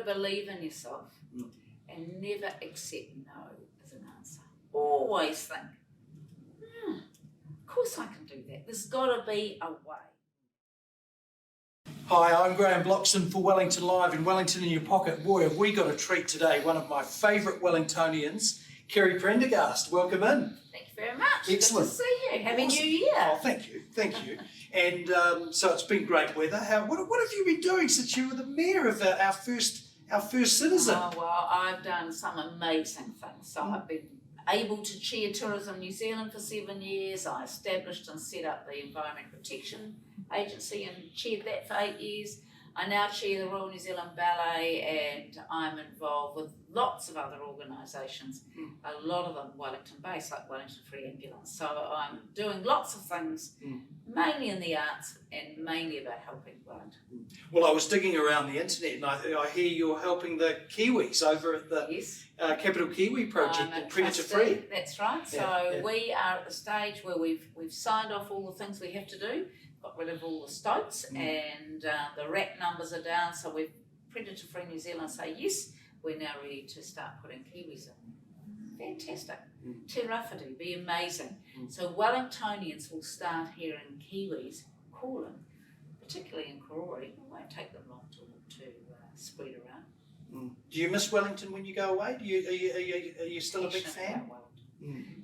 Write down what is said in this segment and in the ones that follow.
believe in yourself and never accept no as an answer. Always think, of course I can do that. There's got to be a way. Hi, I'm Graham Bloxton for Wellington Live in Wellington in Your Pocket. Boy, have we got a treat today. One of my favourite Wellingtonians, Kerry Prendergast. Welcome in. Thank you very much. Excellent. Good to see you. Happy Awesome. New Year. Oh, thank you. And so it's been great weather. What have you been doing since you were the mayor of our first citizen? Oh, well, I've done some amazing things. So I've been able to chair Tourism New Zealand for 7 years. I established and set up the Environment Protection Agency and chaired that for 8 years. I now chair the Royal New Zealand Ballet, and I'm involved with lots of other organisations, a lot of them Wellington based, like Wellington Free Ambulance. So I'm doing lots of things, mainly in the arts and mainly about helping Wellington. Well, I was digging around the internet and I hear you're helping the Kiwis over at the Capital Kiwi project at Predator Free. That's right. We are at the stage where we've signed off all the things we have to do, got rid of all the stoats, and the rat numbers are down. So we've Predator Free New Zealand say yes, we're now ready to start putting Kiwis in. Fantastic. Te Rawhiti, be amazing. So Wellingtonians will start hearing Kiwis calling, particularly in Karori. It won't take them long to spread around. Do you miss Wellington when you go away? Are you still a big fan?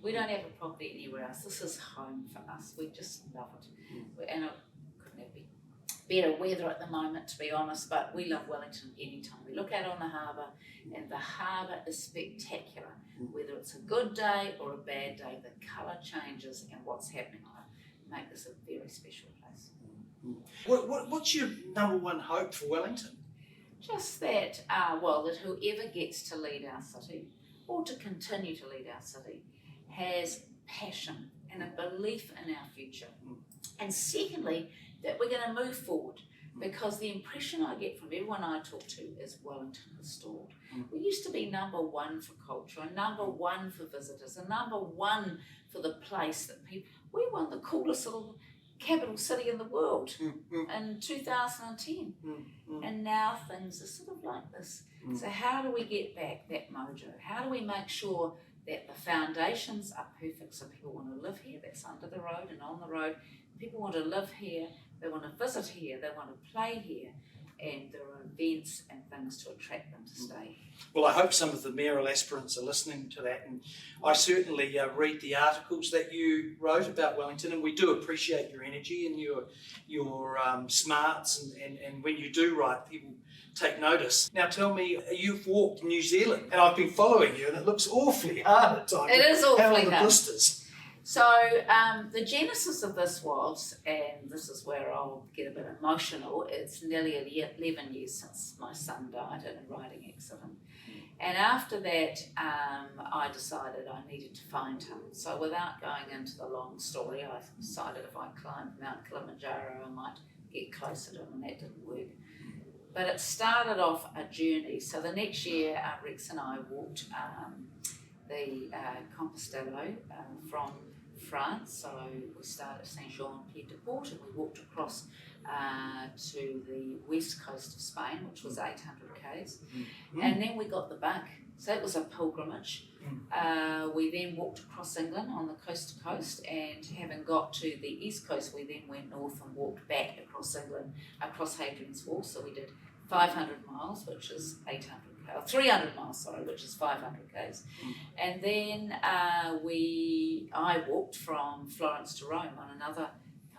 We don't have a property anywhere else. This is home for us. We just love it. And it couldn't have been better weather at the moment, to be honest, but we love Wellington anytime. We look out on the harbour, and the harbour is spectacular. Whether it's a good day or a bad day, the colour changes and what's happening on it make this a very special place. What's your number one hope for Wellington? Just that, that whoever gets to lead our city, or to continue to lead our city, has passion and a belief in our future. And secondly, that we're going to move forward, because the impression I get from everyone I talk to is Wellington has stalled. We used to be number one for culture, and number one for visitors, and number one for the place that people... We won the coolest little capital city in the world in 2010. And now things are sort of like this. So how do we get back that mojo? How do we make sure that the foundations are perfect so people want to live here? That's under the road and on the road. People want to live here, they want to visit here, they want to play here, and there are events and things to attract them to stay. Well, I hope some of the mayoral aspirants are listening to that, and I certainly read the articles that you wrote about Wellington, and we do appreciate your energy and your smarts, and when you do write, people take notice. Now tell me, you've walked New Zealand, and I've been following you, and it looks awfully hard at times. It is awfully hard. How are the blisters? So the genesis of this was, and this is where I'll get a bit emotional, it's nearly 11 years since my son died in a riding accident. And after that, I decided I needed to find him. So without going into the long story, I decided if I climbed Mount Kilimanjaro, I might get closer to him, and that didn't work. But it started off a journey. So the next year, Rex and I walked the Compostela from France. So we started at Saint-Jean-Pied-de-Port, and we walked across to the west coast of Spain, which was 800 k's. And then we got the bug. So it was a pilgrimage. We then walked across England on the coast to coast, and having got to the east coast, we then went north and walked back across England, across Hadrian's Wall. So we did 500 miles, which is 300 miles, sorry, which is 500 k's. And then I walked from Florence to Rome on another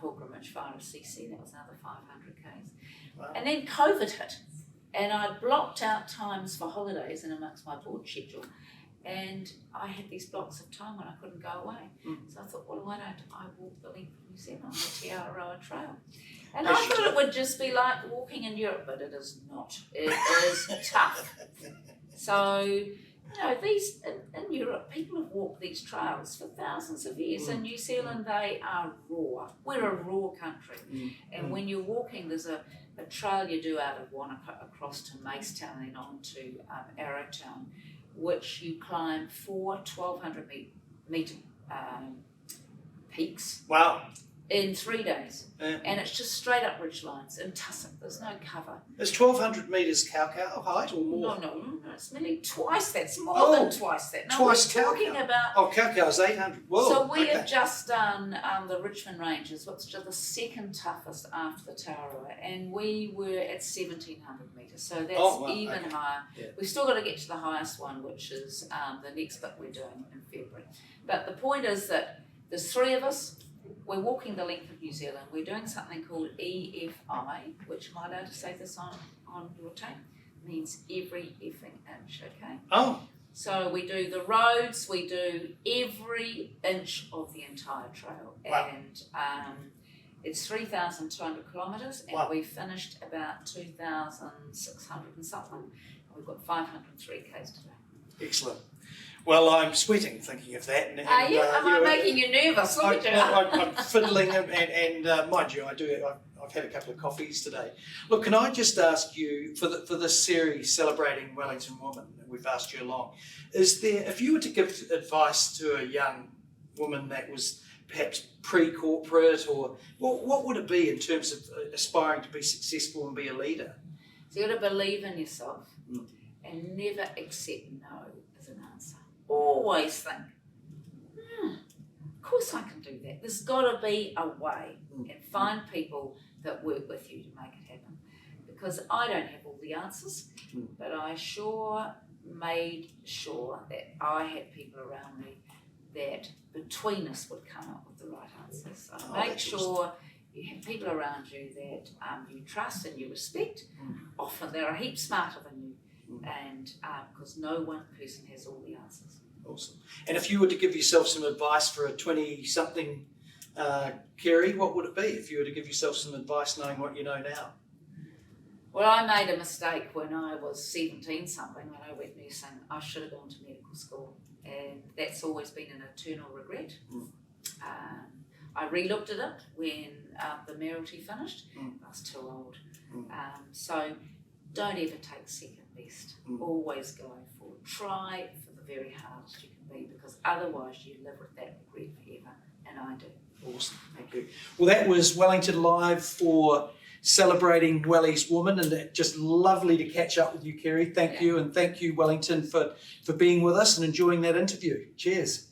pilgrimage via Assisi. That was another 500 k's. Wow. And then COVID hit, and I blocked out times for holidays in amongst my board schedule, and I had these blocks of time when I couldn't go away. So I thought, well, why don't I walk the length of New Zealand on the Te Aroa Trail? And I thought it would just be like walking in Europe, but it is not. It is tough. So, you know, these in Europe, people have walked these trails for thousands of years. In New Zealand, they are raw. We're a raw country. And when you're walking, there's a trail you do out of Wanaka across to Macetown and on to Arrowtown, which you climb 4 1,200 metre peaks. Wow. In 3 days. Yeah. And it's just straight up ridge lines in tussock. There's no cover. Is 1,200 metres cow height or more? No, it's nearly twice that. It's more Oh, than twice that. No, twice we're talking cow. about. Oh, cow is 800. Whoa. So we okay. have just done the Richmond Ranges, which is the second toughest after the Taurua, and we were at 1,700 metres. So that's even okay. higher. Yeah. We've still got to get to the highest one, which is the next bit we're doing in February. But the point is that there's 3 of us. We're walking the length of New Zealand. We're doing something called EFI, which am I allowed to say this on your tape? Means every effing inch, okay? Oh. So we do the roads, we do every inch of the entire trail. Wow. And it's 3,200 kilometres, and wow. we finished about 2,600 and something. We've got 503 k's to do. Excellent. Well, I'm sweating thinking of that. Are you? Am I making you nervous? Look at you. I'm fiddling, and mind you, I've had a couple of coffees today. Look, can I just ask you for this series celebrating Wellington women that we've asked you along? Is there, if you were to give advice to a young woman that was perhaps pre-corporate, or what would it be in terms of aspiring to be successful and be a leader? So you've got to believe in yourself and never accept no as an answer. Always think, of course I can do that. There's got to be a way, and find people that work with you to make it happen. Because I don't have all the answers, but I sure made sure that I had people around me that between us would come up with the right answers. So make sure you have people around you that you trust and you respect. Often they're a heap smarter than you. And because no one person has all the answers. Awesome. And if you were to give yourself some advice for a 20-something Kerry, what would it be if you were to give yourself some advice knowing what you know now? Well, I made a mistake when I was 17-something, when I went nursing. I should have gone to medical school, and that's always been an eternal regret. I re-looked at it when the mayoralty finished. I was too old. So don't ever take second best. Always go forward. Try for the very hardest you can be, because otherwise you live with that regret forever, and I do. Awesome, thank you. Well, that was Wellington Live for celebrating Welly's Woman, and just lovely to catch up with you, Kerry. Thank you, and thank you, Wellington, for being with us and enjoying that interview. Cheers.